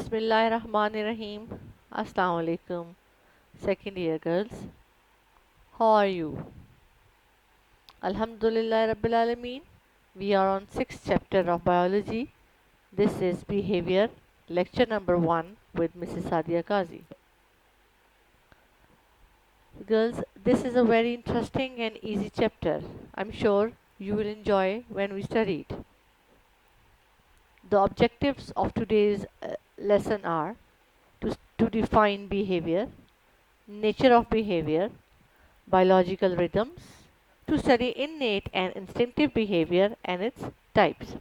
Bismillahirrahmanirrahim. Assalamu alaikum. Second year girls. How are you? Alhamdulillah Rabbil Alameen. We are on 6th chapter of biology. This is behavior, lecture number 1 with Mrs. Sadia Qazi. Girls, this is a very interesting and easy chapter. I'm sure you will enjoy when we study it. The objectives of today's lesson are to define behavior, nature of behavior, biological rhythms, to study innate and instinctive behavior and its types.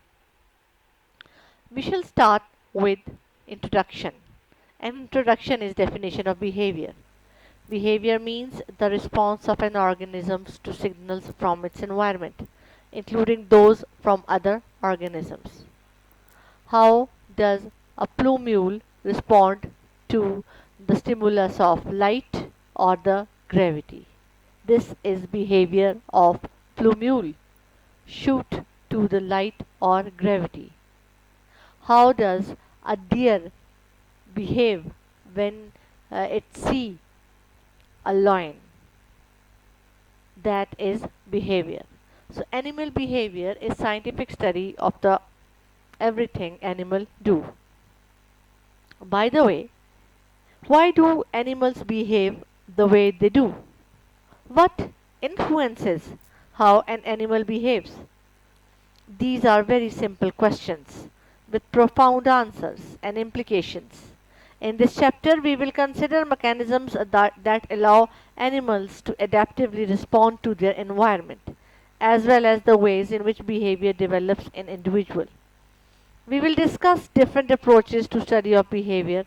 We shall start with introduction. An introduction is definition of behavior. Behavior means the response of an organism to signals from its environment, including those from other organisms. How does a plumule respond to the stimulus of light or the gravity? This is behavior of plumule. Shoot to the light or gravity. How does a deer behave when it sees a lion? That is behavior. So animal behavior is scientific study of the everything animal do. By the way, why do animals behave the way they do? What influences how an animal behaves? These are very simple questions with profound answers and implications. In this chapter, we will consider mechanisms that allow animals to adaptively respond to their environment, as well as the ways in which behavior develops in individual. We will discuss different approaches to study of behavior,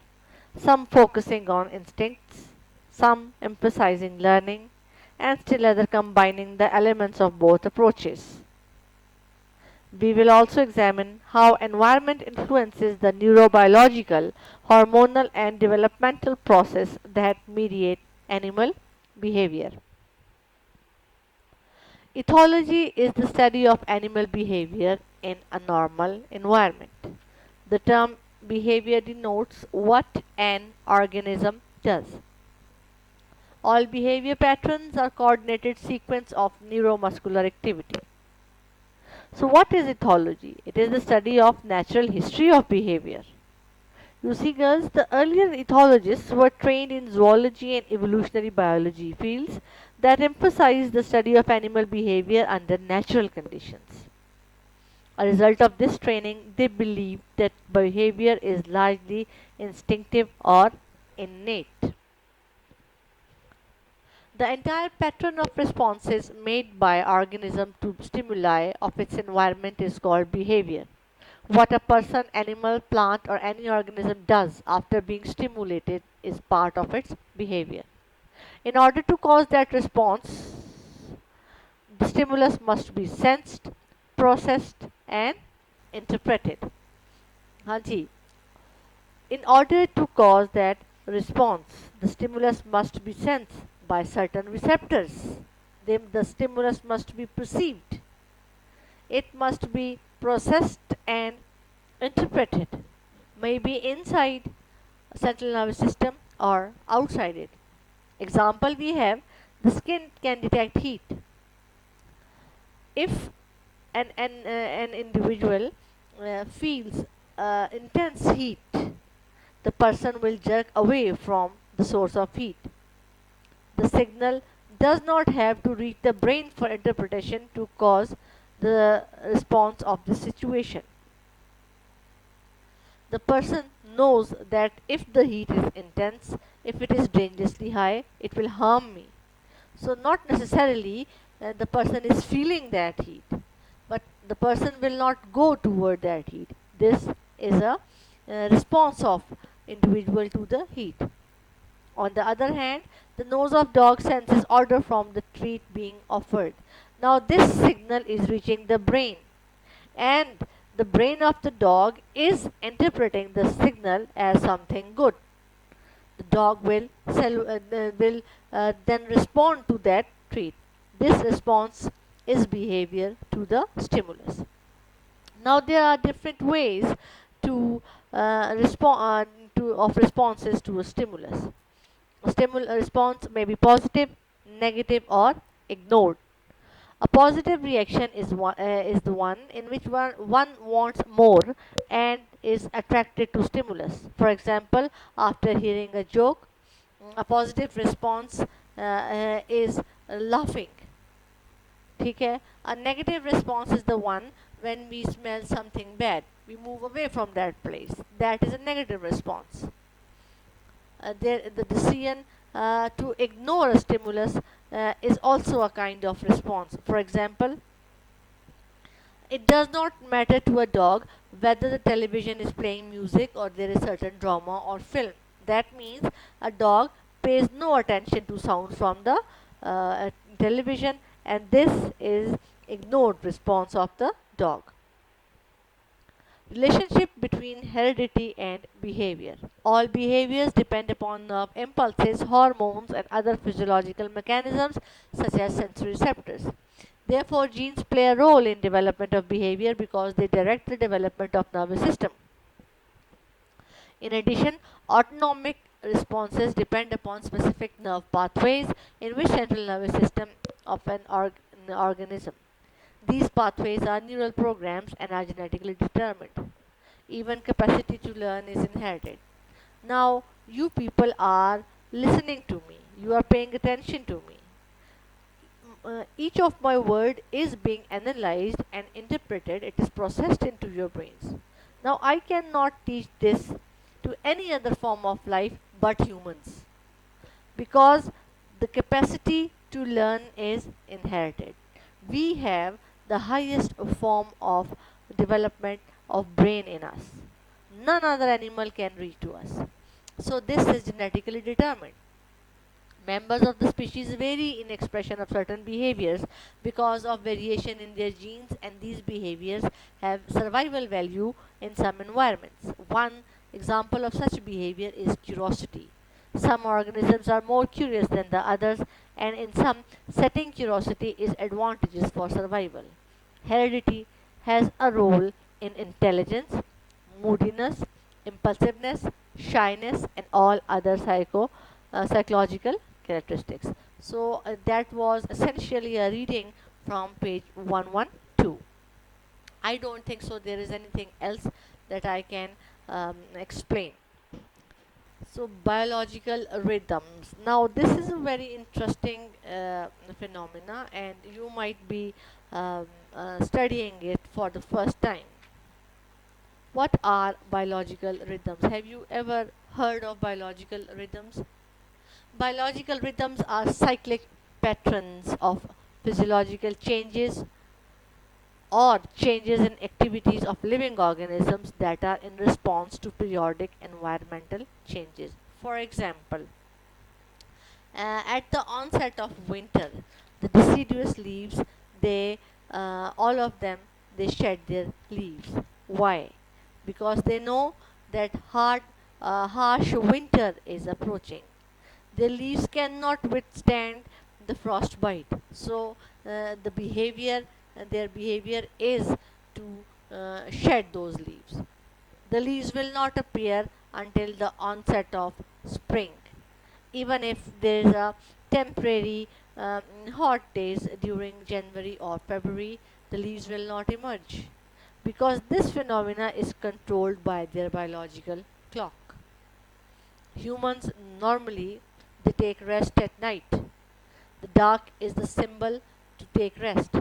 some focusing on instincts, some emphasizing learning, and still other combining the elements of both approaches. We will also examine how environment influences the neurobiological, hormonal, and developmental process that mediate animal behavior. Ethology is the study of animal behavior in a normal environment. The term behavior denotes what an organism does. All behavior patterns are coordinated sequence of neuromuscular activity. So what is ethology? It is the study of natural history of behavior. You see girls, the earlier ethologists were trained in zoology and evolutionary biology fields that emphasized the study of animal behavior under natural conditions. A result of this training, they believed that behavior is largely instinctive or innate. The entire pattern of responses made by organism to stimuli of its environment is called behavior. What a person, animal, plant or any organism does after being stimulated is part of its behavior. In order to cause that response, the stimulus must be sensed, processed and interpreted. Hanji, in order to cause that response, the stimulus must be sensed by certain receptors. The stimulus must be perceived. It must be processed and interpreted, maybe inside central nervous system or outside it. Example we have, the skin can detect heat. If an individual feels intense heat, the person will jerk away from the source of heat. The signal does not have to reach the brain for interpretation to cause the response of the situation. The person knows that if the heat is intense, if it is dangerously high, it will harm me. So not necessarily the person is feeling that heat, but the person will not go toward that heat. This is a response of individual to the heat. On the other hand, the nose of dog senses order from the treat being offered. Now this signal is reaching the brain, and the brain of the dog is interpreting the signal as something good. The dog will then respond to that treat. This response is behavior to the stimulus. Now there are different ways to respond of responses to a stimulus. A response may be positive, negative, or ignored. A positive reaction is the one in which one wants more and is attracted to stimulus. For example, after hearing a joke, a positive response is laughing. ठीक है? A negative response is the one when we smell something bad. We move away from that place. That is a negative response. The decision to ignore a stimulus is also a kind of response. For example, it does not matter to a dog whether the television is playing music or there is certain drama or film. That means a dog pays no attention to sounds from the television, and this is ignored response of the dog. Relationship between heredity and behavior. All behaviors depend upon nerve impulses, hormones, and other physiological mechanisms such as sensory receptors. Therefore, genes play a role in development of behavior because they direct the development of nervous system. In addition, autonomic responses depend upon specific nerve pathways in which central nervous system of an organism. These pathways are neural programs and are genetically determined. Even capacity to learn is inherited. Now, you people are listening to me. You are paying attention to me. Each of my word is being analyzed and interpreted. It is processed into your brains. Now, I cannot teach this to any other form of life but humans, because the capacity to learn is inherited. We have the highest form of development of brain in us. None other animal can reach to us. So this is genetically determined. Members of the species vary in expression of certain behaviors because of variation in their genes, and these behaviors have survival value in some environments. One example of such behavior is curiosity. Some organisms are more curious than the others, and in some setting curiosity is advantageous for survival. Heredity has a role in intelligence, moodiness, impulsiveness, shyness, and all other psychological characteristics. So that was essentially a reading from page 112. I don't think so there is anything else that I can explain. So biological rhythms. Now this is a very interesting phenomena, and you might be studying it for the first time. What are biological rhythms? Have you ever heard of biological rhythms? Biological rhythms are cyclic patterns of physiological changes or changes in activities of living organisms that are in response to periodic environmental changes. For example, at the onset of winter, the deciduous leaves, they all of them, they shed their leaves. Why? Because they know that harsh winter is approaching. Their leaves cannot withstand the frostbite. So their behavior is to shed those leaves. The leaves will not appear until the onset of spring. Even if there is a temporary hot days during January or February, the leaves will not emerge because this phenomena is controlled by their biological clock. Humans normally, they take rest at night. The dark is the symbol to take rest,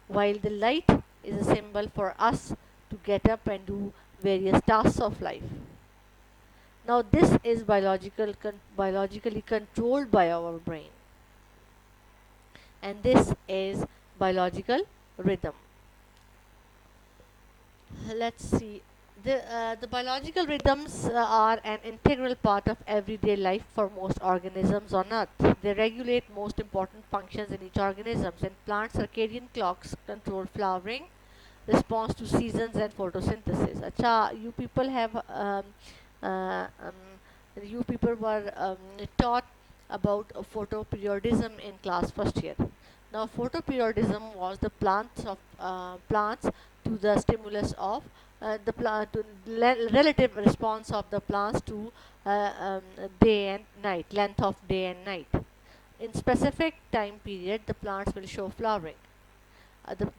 while the light is a symbol for us to get up and do various tasks of life. Now this is biologically controlled by our brain, and this is biological rhythm. Let's see. The biological rhythms are an integral part of everyday life for most organisms on Earth. They regulate most important functions in each organism. In plants, circadian clocks control flowering, response to seasons, and photosynthesis. Acha, uh, um, you people were taught about photoperiodism in class first year. Now, photoperiodism was the plants to the stimulus of relative response of the plants to day and night, length of day and night. In specific time period, the plants will show flowering.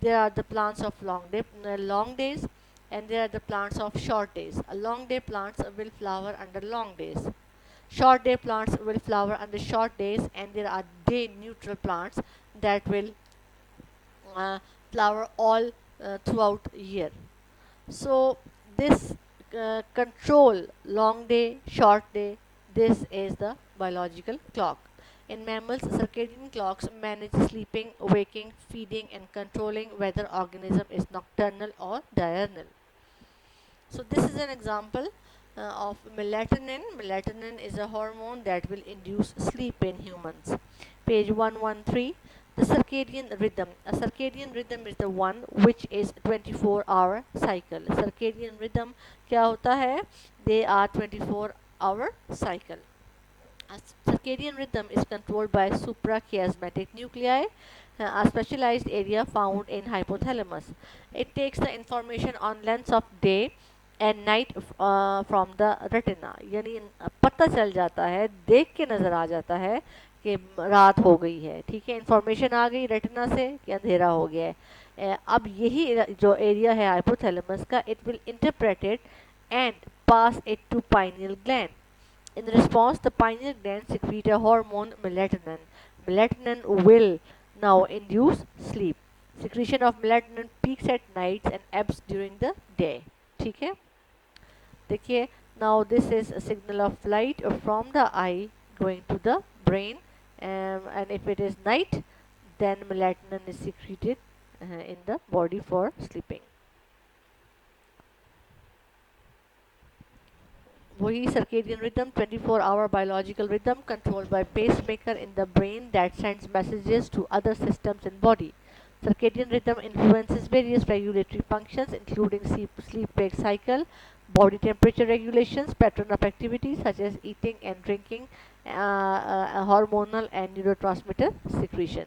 There are the plants of long days, and there are the plants of short days. Long day plants will flower under long days. Short day plants will flower under short days, and there are day neutral plants that will flower all throughout year. So this control long day, short day, this is the biological clock. In mammals, circadian clocks manage sleeping, waking, feeding, and controlling whether organism is nocturnal or diurnal. So this is an example of melatonin. Melatonin is a hormone that will induce sleep in humans. Page 113. The circadian rhythm. A circadian rhythm is the one which is 24-hour cycle. Circadian rhythm क्या होता है? They are 24-hour cycle. A circadian rhythm is controlled by suprachiasmatic nuclei, a specialized area found in hypothalamus. It takes the information on lengths of day and night from the retina. यानी पता चल जाता है, देख के नज़र आ जाता है कि रात हो गई है, ठीक है, इंफॉर्मेशन आ गई रेटिना से कि अंधेरा हो गया है. अब यही जो एरिया है हाइपोथैलेमस का, it will interpret it and pass it to pineal gland. In response, the pineal gland secrete a hormone melatonin. Melatonin will now induce sleep. Secretion of melatonin peaks at night and ebbs during the day. ठीक है? देखिए, now this is a signal of light from the eye going to the brain, and if it is night, then melatonin is secreted in the body for sleeping. वही circadian rhythm, 24-hour biological rhythm controlled by pacemaker in the brain that sends messages to other systems in body. Circadian rhythm influences various regulatory functions including sleep-wake cycle, body temperature regulations, pattern of activity such as eating and drinking, hormonal and neurotransmitter secretion.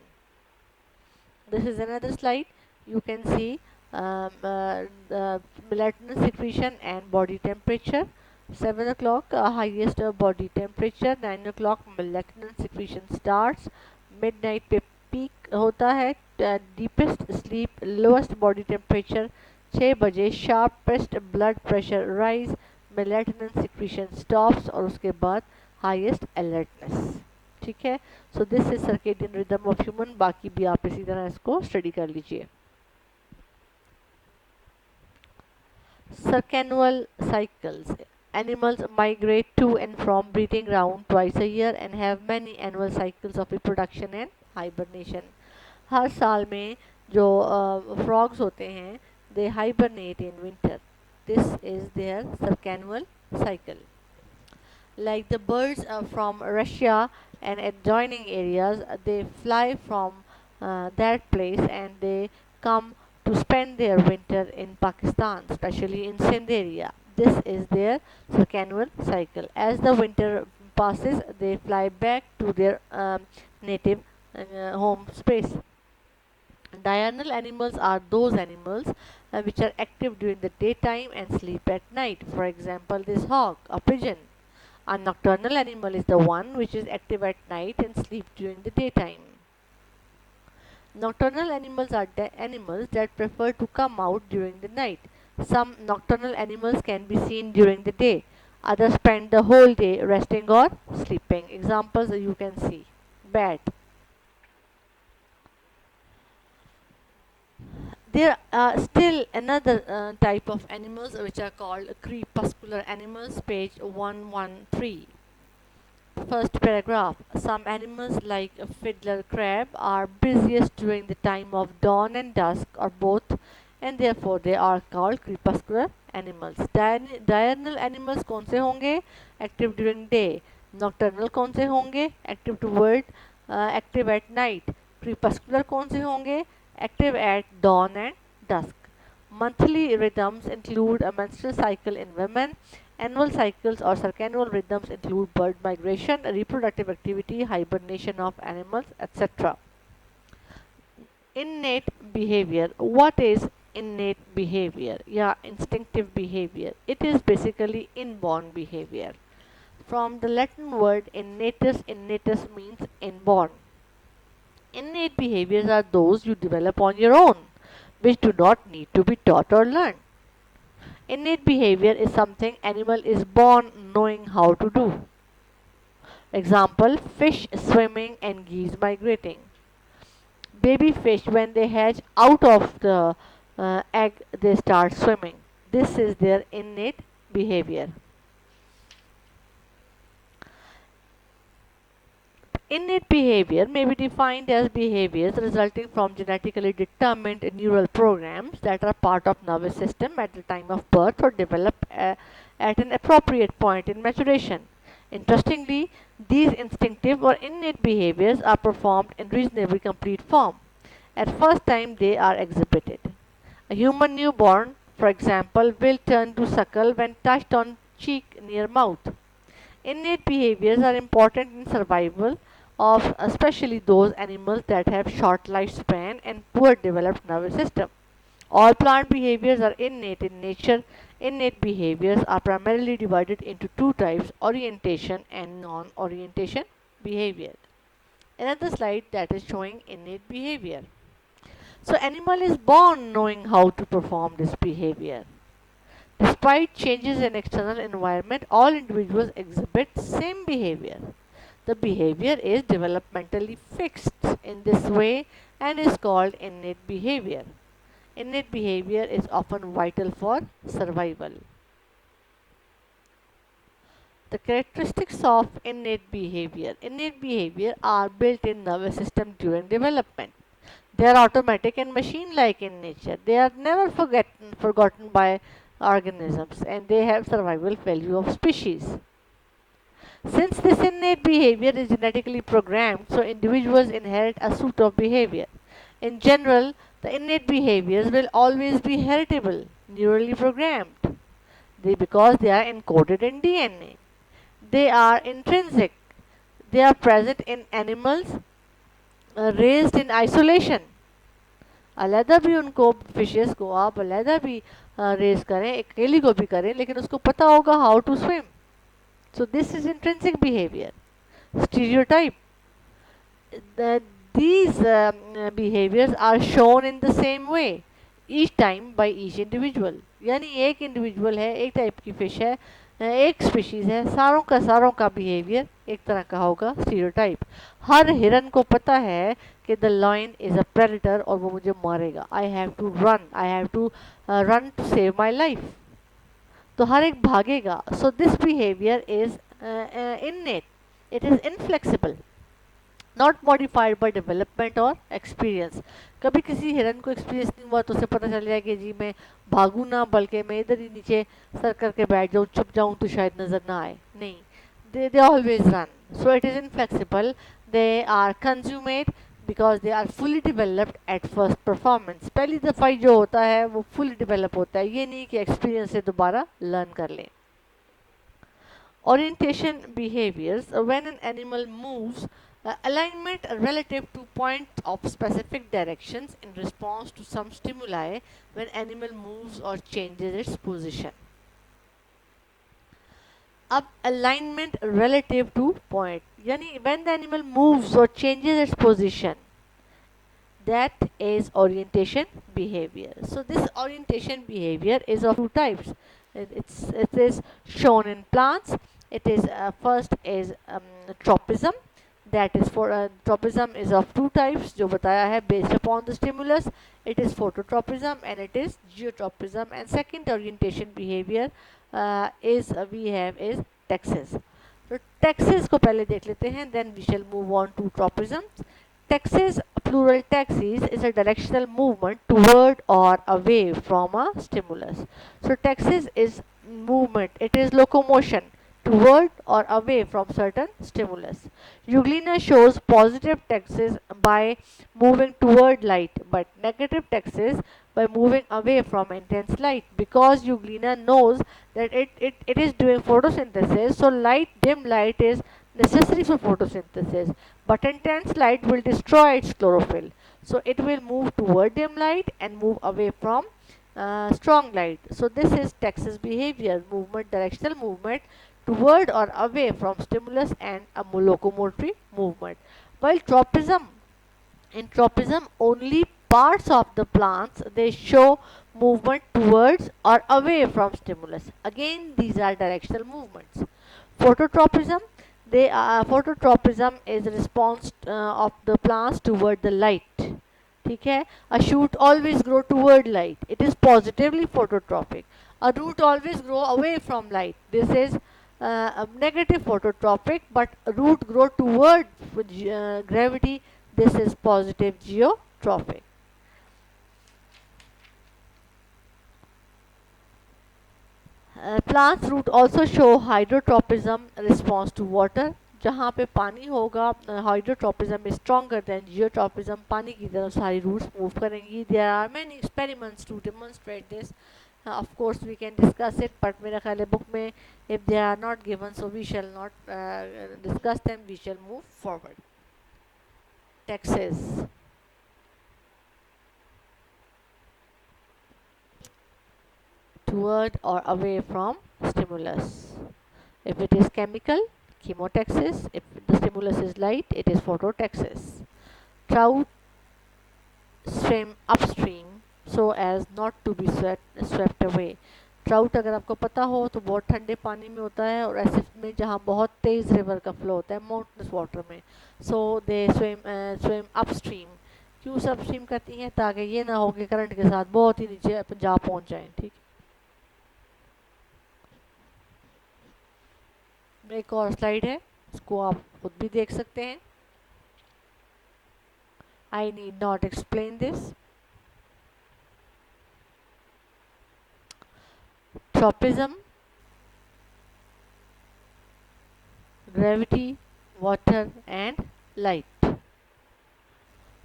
This is another slide. You can see melatonin secretion and body temperature. 7 o'clock highest body temperature, 9 o'clock melatonin secretion starts, midnight पे peak होता है, deepest sleep, lowest body temperature, 6 बजे sharpest blood pressure rise, melatonin secretion stops और उसके बाद highest alertness. ठीक है, so this is circadian rhythm of human. बाकी भी आप इसी तरह इसको स्टडी कर लीजिए. Circannual cycles. Animals migrate to and from breeding ground twice a year and have many annual cycles of reproduction and hibernation. हर साल में जो frogs होते हैं, they hibernate in winter. This is their circannual cycle. Like the birds from Russia and adjoining areas, they fly from that place and they come to spend their winter in Pakistan, especially in Sindh area. This is their circannual cycle. As the winter passes, they fly back to their native home space. Diurnal animals are those animals which are active during the daytime and sleep at night. For example, this hawk, a pigeon. A nocturnal animal is the one which is active at night and sleep during the daytime. Nocturnal animals are animals that prefer to come out during the night. Some nocturnal animals can be seen during the day. Others spend the whole day resting or sleeping. Examples you can see. Bat. There are still another type of animals which are called crepuscular animals, page 113. First paragraph. Some animals like a fiddler crab are busiest during the time of dawn and dusk or both, and therefore they are called crepuscular animals. Diurnal animals कौन से होंगे? Active during day. Nocturnal कौन से होंगे? Active at night. Crepuscular कौन से होंगे? Active at dawn and dusk. Monthly rhythms include a menstrual cycle in women. Annual cycles or circannual rhythms include bird migration, reproductive activity, hibernation of animals, etc. Innate behavior. What is innate behavior, yeah, instinctive behavior. It is basically inborn behavior. From the Latin word innatus, innatus means inborn. Innate behaviors are those you develop on your own, which do not need to be taught or learned. Innate behavior is something animal is born knowing how to do. Example, fish swimming and geese migrating. Baby fish, when they hatch out of the egg, they start swimming. This is their innate behavior. Innate behavior may be defined as behaviors resulting from genetically determined neural programs that are part of nervous system at the time of birth or develop at an appropriate point in maturation. Interestingly, these instinctive or innate behaviors are performed in reasonably complete form at first time they are exhibited. A human newborn, for example, will turn to suckle when touched on cheek near mouth. Innate behaviors are important in survival of especially those animals that have short lifespan and poor developed nervous system. All plant behaviors are innate in nature. Innate behaviors are primarily divided into two types, orientation and non-orientation behavior. Another slide that is showing innate behavior. So animal is born knowing how to perform this behavior. Despite changes in external environment, all individuals exhibit same behavior. The behavior is developmentally fixed in this way and is called innate behavior. Innate behavior is often vital for survival. The characteristics of innate behavior. Innate behavior are built in nervous system during development. They are automatic and machine-like in nature. They are never forgotten by organisms and they have survival value of species. Since this innate behavior is genetically programmed, so individuals inherit a suit of behavior. In general, the innate behaviors will always be heritable, neurally programmed, because they are encoded in DNA. They are intrinsic. They are present in animals raised in isolation. अलहदा भी उनको fishes को आप अलहदा भी race करें, अकेली को भी करें, लेकिन उसको पता होगा how to swim. So this is intrinsic behavior. Stereotype. The, these behaviors are shown in the same way each time by each individual. यानी एक इंडिविजुअल है, एक टाइप की फिश है, एक स्पीशीज है, सारों का बिहेवियर एक तरह का होगा, स्टीरियोटाइप. हर हिरन को पता है कि the lion is a predator और वो मुझे मारेगा. I have to run to save my life. तो हर एक भागेगा. So this behaviour is innate. It is inflexible, not modified by development or experience. कभी किसी हिरन को एक्सपीरियंस नहीं हुआ तो उसे पता चल जाए कि जी मैं भागू ना, बल्कि मैं इधर ही नीचे सर करके बैठ जाऊँ, छुप जाऊँ तो शायद नजर ना आए. नहीं, they always run. So it is inflexible. They are consummate because they are fully developed at first performance. पहली दफ़ा जो होता है वो fully develop होता है, ये नहीं कि experience से दोबारा learn कर लें. Orientation behaviors. When an animal moves, alignment relative to point of specific directions in response to some stimuli when animal moves or changes its position. अब alignment relative to point, यानी when the animal moves or changes its position, that is orientation behavior. So this orientation behavior is of two types. It is shown in plants. It is first is tropism. That is for tropism is of two types जो बताया है based upon the stimulus. It is phototropism and it is geotropism. And second orientation behavior is we have is taxis. So taxis को पहले देख लेते हैं, then we shall move on to tropism. Taxis, plural taxis, is a directional movement toward or away from a stimulus. So taxis is movement, it is locomotion toward or away from certain stimulus. Euglena shows positive taxis by moving toward light, but negative taxis by moving away from intense light, because Euglena knows that it is doing photosynthesis, so dim light is necessary for photosynthesis, but intense light will destroy its chlorophyll. So it will move toward dim light and move away from strong light. So this is Texas behavior, movement, directional movement toward or away from stimulus and a locomotory movement. While tropism, in tropism, only parts of the plants they show movement towards or away from stimulus. Again, these are directional movements. Phototropism, phototropism is response of the plants toward the light. ठीक है, a shoot always grow toward light, it is positively phototropic. A root always grow away from light, this is a negative phototropic, but root grow toward gravity, this is positive geotropic. Plants root also show hydrotropism response to water. जहाँ पे पानी होगा hydrotropism is stronger than geotropism, पानी की तरफ सारी roots move करेंगी. There are many experiments to demonstrate this. Of course we can discuss it, but मेरा ख्याल है बुक में if they are not given so we shall not discuss them, we shall move forward. Texas. Toward or away from stimulus. If it is chemical, chemotaxis. If the stimulus is light, it is phototaxis. Trout swim upstream so as not to be swept away. Trout अगर आपको पता हो तो बहुत ठंडे पानी में होता है और ऐसे में जहाँ बहुत तेज़ रिवर का फ्लो होता है माउंटेनस वाटर में. सो दे स्विम अपस्ट्रीम. क्यों अपस्ट्रीम करती हैं? ताकि ये ना हो कि करंट के साथ बहुत ही नीचे जा पहुँच जाएं. ठीक, एक और स्लाइड है, इसको आप खुद भी देख सकते हैं. I need not explain this. Tropism, gravity, water and light.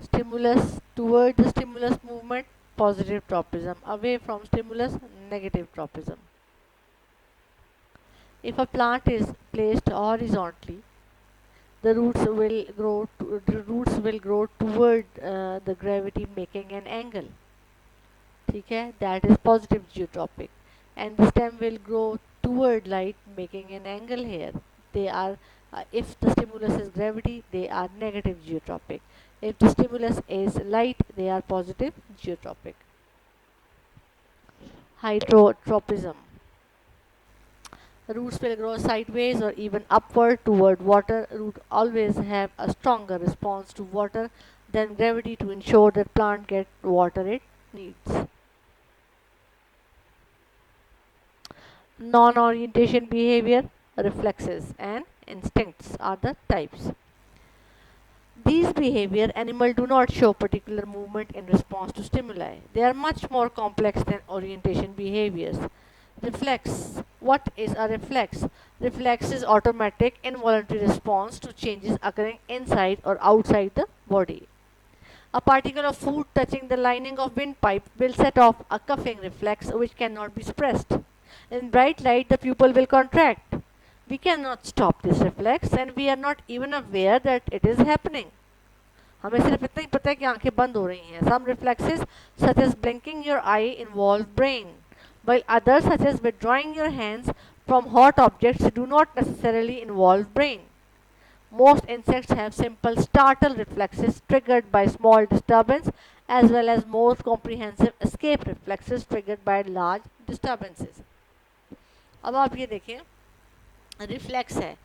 Stimulus, toward the stimulus movement, positive tropism. Away from stimulus, negative tropism. If a plant is placed horizontally, the roots will grow toward the gravity, making an angle. ठीक है, that is positive geotropic. And the stem will grow toward light, making an angle here. They are, if the stimulus is gravity, they are negative geotropic. If the stimulus is light, they are positive geotropic. Hydrotropism. Roots will grow sideways or even upward toward water. Roots always have a stronger response to water than gravity to ensure that plant gets water it needs. Non-orientation behavior, reflexes and instincts are the types. These behavior animals do not show particular movement in response to stimuli. They are much more complex than orientation behaviors. Reflex. What is a reflex? Reflex is automatic involuntary response to changes occurring inside or outside the body. A particle of food touching the lining of windpipe will set off a cuffing reflex which cannot be suppressed. In bright light, the pupil will contract. We cannot stop this reflex and we are not even aware that it is happening. हमें सिर्फ इतना ही पता है कि आंखें बंद हो रही हैं. Some reflexes such as blinking your eye involve brain, while others such as withdrawing your hands from hot objects do not necessarily involve brain. Most insects have simple startle reflexes triggered by small disturbance as well as more comprehensive escape reflexes triggered by large disturbances. अब आप ये देखें, reflex है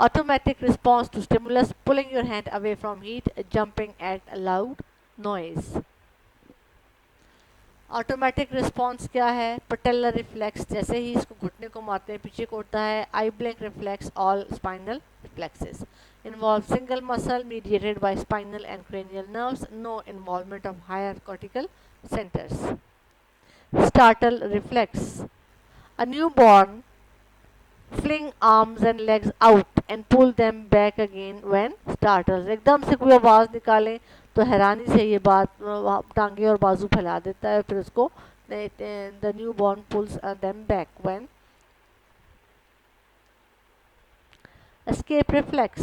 automatic response to stimulus, pulling your hand away from heat, jumping at a loud noise. Automatic response क्या है? Patellar reflex, जैसे ही इसको घुटने को मारते हैं पीछे को उठता है. Eye blink reflex, all spinal reflexes involve single muscle mediated by spinal and cranial nerves, no involvement of higher cortical centers. Startle reflex. A newborn fling arms and legs out and pull them back again when startled. एकदम से कोई आवाज़ निकालें तो हैरानी से ये बात टांगे और बाजू फैला देता है, फिर उसको the newborn pulls them back when. Escape reflex.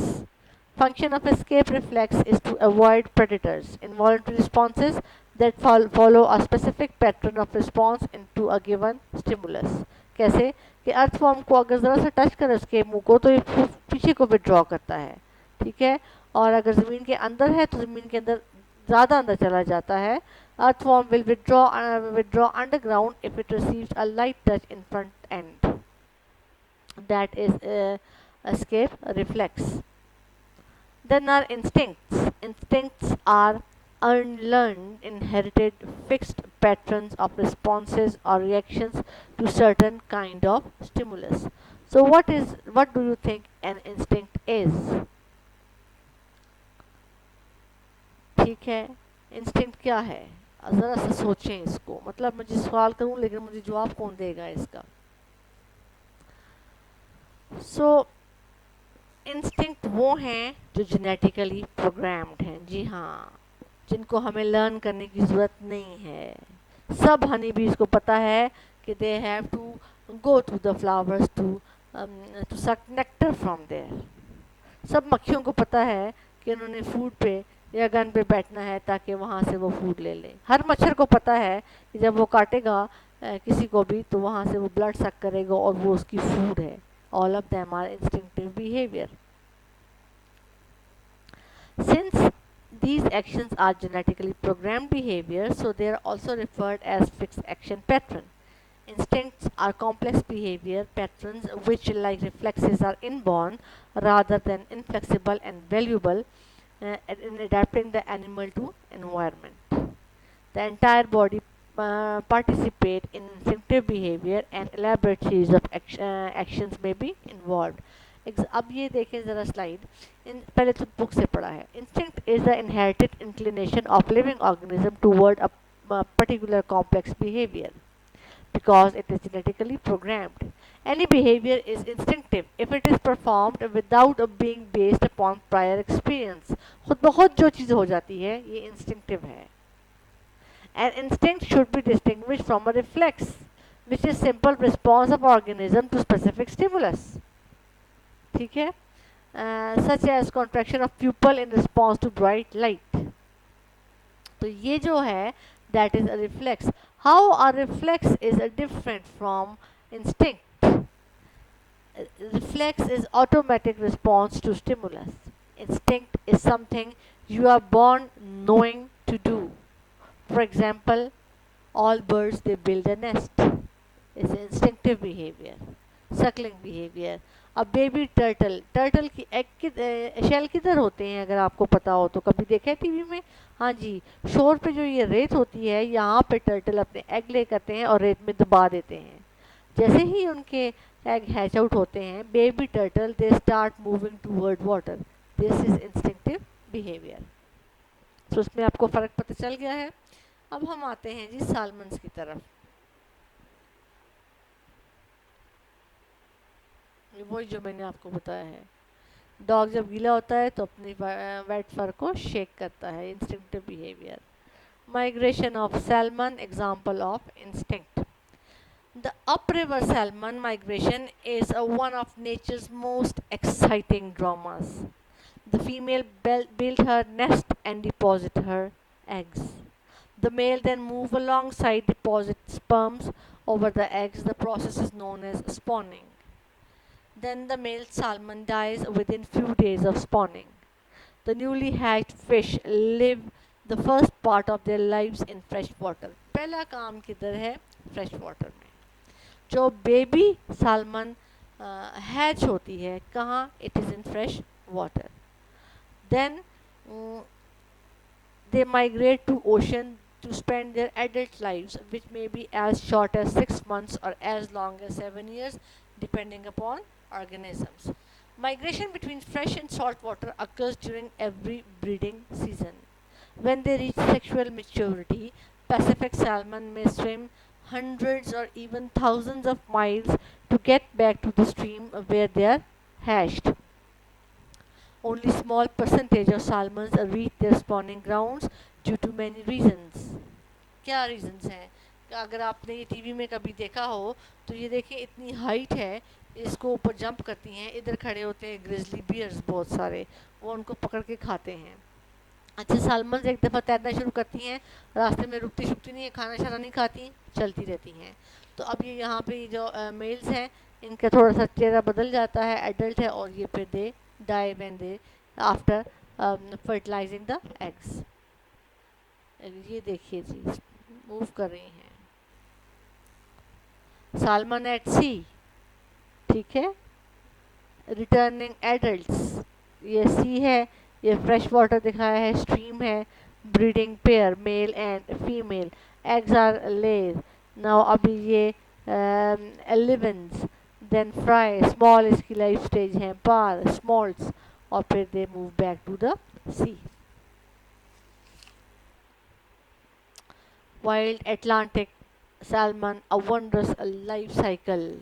Function of escape reflex is to avoid predators. Involuntary responses that follow a specific pattern of response into a given stimulus. कैसे कि अर्थवर्म को अगर ज़रा सा टच करें उसके मुंह को तो ये पीछे को विड्रॉ करता है, ठीक है, और अगर ज़मीन के अंदर है तो ज़मीन के अंदर ज़्यादा अंदर चला जाता है. Earthworm will withdraw underground if it receives a light touch in front end. That is escape reflex. Then our instincts. Instincts are unlearned, inherited, fixed patterns of responses or reactions to certain kind of stimulus. So what do you think an instinct is? ठीक है, instinct क्या है? ज़रा सा सोचें इसको. मतलब मुझे सवाल करूं लेकिन मुझे जवाब कौन देगा इसका? सो इंस्टिंक्ट वो हैं जो जेनेटिकली प्रोग्राम्ड हैं. जी हाँ, जिनको हमें लर्न करने की ज़रूरत नहीं है. सब हनी बीज को पता है कि they have to go to the flowers to suck nectar from there. सब मक्खियों को पता है कि उन्होंने फूड पे या गन पे बैठना है ताकि वहाँ से वो फूड ले लें. हर मच्छर को पता है कि जब वो काटेगा किसी को भी तो वहाँ से वो ब्लड सक करेगा और वो उसकी फूड है. All of them are instinctive behavior. Since these actions are genetically programmed behavior, so they are also referred as fixed action pattern. Instincts are complex behavior patterns which, like reflexes, are inborn rather than inflexible and valuable in adapting the animal to environment. The entire body participate in instinctive behavior and elaborate series of actions may be involved. अब ये देखें ज़रा slide. इन पहले तो book से पढ़ा है. Instinct is the inherited inclination of living organism toward a particular complex behavior because it is genetically programmed. Any behavior is instinctive if it is performed without being based upon prior experience. खुद बहुत जो चीज़ हो जाती है ये instinctive है. An instinct should be distinguished from a reflex, which is simple response of organism to specific stimulus. ठीक है, such as contraction of pupil in response to bright light. तो ये जो है that is a reflex. How a reflex is different from instinct? Reflex is automatic response to stimulus. Instinct is something you are born knowing to do. For example, all birds they build a nest. It's instinctive behavior. Suckling behavior. A baby turtle की egg shell किधर होते हैं अगर आपको पता हो तो कभी देखा है टीवी में? हाँ जी, शोर पे जो ये रेत होती है यहाँ पे टर्टल अपने एग ले करते हैं और रेत में दबा देते हैं. जैसे ही उनके एग हैच आउट होते हैं baby turtle they start moving toward water. This is instinctive behaviour. तो उसमें आपको फ़र्क पता चल गया है. अब हम आते हैं जी सालमन्स की तरफ. वही जो मैंने आपको बताया है. डॉग जब गीला होता है तो अपनी वेट फर को शेक करता है. Instinctive behaviour. Migration of salmon example of instinct. The upriver salmon migration is one of nature's most exciting dramas. The female build her nest and deposit her eggs. The male then move alongside, deposit sperms over the eggs. The process is known as spawning. Then the male salmon dies within few days of spawning. The newly hatched fish live the first part of their lives in fresh water. पहला काम किधर है? Fresh water में. जो baby salmon hatch होती है कहाँ? It is in fresh water. Then they migrate to ocean to spend their adult lives, which may be as short as 6 months or as long as 7 years, depending upon organisms. Migration between fresh and salt water occurs during every breeding season. When they reach sexual maturity, Pacific salmon may swim hundreds or even thousands of miles to get back to the stream where they are hatched. Only small percentage of salmons reach their spawning grounds due to many reasons. क्या reasons हैं? अगर आपने ये TV में कभी देखा हो तो ये देखिए इतनी हाइट है, इसको ऊपर जंप करती हैं. इधर खड़े होते हैं ग्रिजली बियर्स बहुत सारे, वो उनको पकड़ के खाते हैं. अच्छा, सालमन एक दफ़ा तैरना शुरू करती हैं, रास्ते में रुकती शुकती नहीं है, खाना शाना नहीं खाती, चलती रहती हैं। तो अब ये यहाँ पे जो मेल्स हैं, इनका थोड़ा सा चेहरा बदल जाता है, एडल्ट है, और ये फिर they die when they after fertilising the eggs. ये देखिए जी, मूव कर रही हैं। सालमन एट सी, ठीक है। रिटर्निंग एडल्ट्स, ये सी है, ये फ्रेश वाटर दिखाया है, स्ट्रीम है, breeding pair male and female, eggs are laid. Now अभी ये एलिवेंस, देन फ्राई, स्मॉल इसकी लाइफ स्टेज है, पार स्मॉल्स, और फिर they move back to the sea. Wild Atlantic salmon a wondrous life cycle,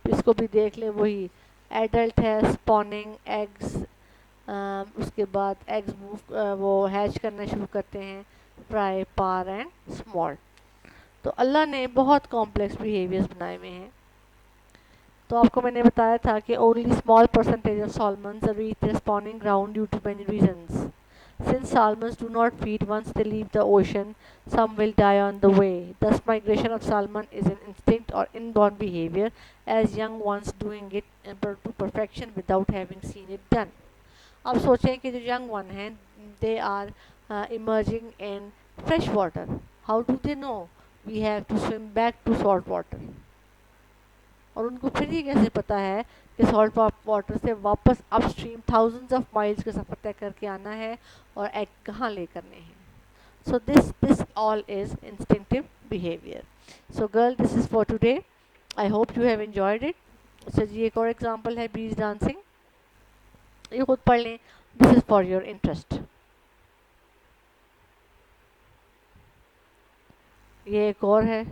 इसको भी देख ले, वही एडल्ट है, स्पॉनिंग एग्स, उसके बाद एग्स मूव वो हैच करना शुरू करते हैं, फ्राई, पार एंड स्मॉल। तो अल्लाह ने बहुत कॉम्प्लेक्स बिहेवियर्स बनाए हुए हैं। तो आपको मैंने बताया था कि only small percentage of salmons reach their spawning ground due to many reasons. Since salmons do not feed once they leave the ocean, some will die on the way. Thus, migration of salmon is an instinct or inborn behavior, as young ones doing it to perfection without having seen it done. अब सोचें कि जो young one हैं, they are emerging in fresh water, how do they know we have to swim back to salt water, और उनको फिर ये कैसे पता है कि सॉल्ट वाटर से वापस अपस्ट्रीम थाउजेंड्स ऑफ माइल्स का सफ़र तय करके आना है और एग कहाँ ले करने हैं। So this all is instinctive behaviour. So girl, this is for today, I hope you have enjoyed it. अच्छा जी, एक और एग्जांपल है बीज डांसिंग, ये खुद पढ़ लें, this is for your interest. ये एक और है,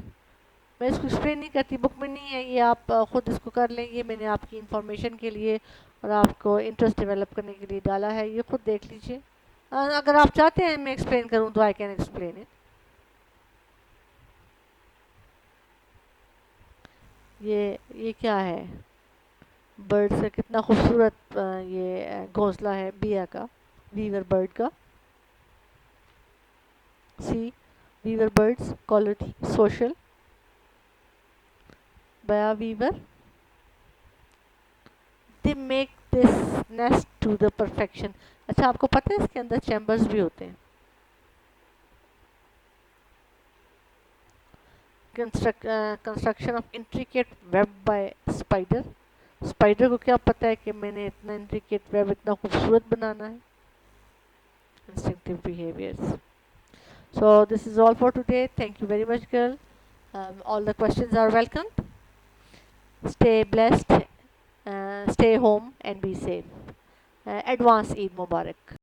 मैं इसको एक्सप्लेन नहीं करती, बुक में नहीं है, ये आप खुद इसको कर लें, ये मैंने आपकी इंफॉर्मेशन के लिए और आपको इंटरेस्ट डेवलप करने के लिए डाला है, ये खुद देख लीजिए। अगर आप चाहते हैं मैं एक्सप्लेन करूं तो आई कैन एक्सप्लेन इट। ये क्या है, बर्ड से कितना खूबसूरत ये घोंसला है बिया का, वीवर बर्ड का। See, weaver birds quality social, baya weaver, they make this nest to the perfection. अच्छा, आपको पता है इसके अंदर चैम्बर्स भी होते हैं। Construction of intricate web by spider, spider को क्या पता है कि मैंने इतना इंट्रिकेट वेब इतना खूबसूरत बनाना है। Instinctive behaviours. So this is all for today. Thank you very much, girl. All the questions are welcome. Stay blessed, stay home and be safe. Advance Eid Mubarak.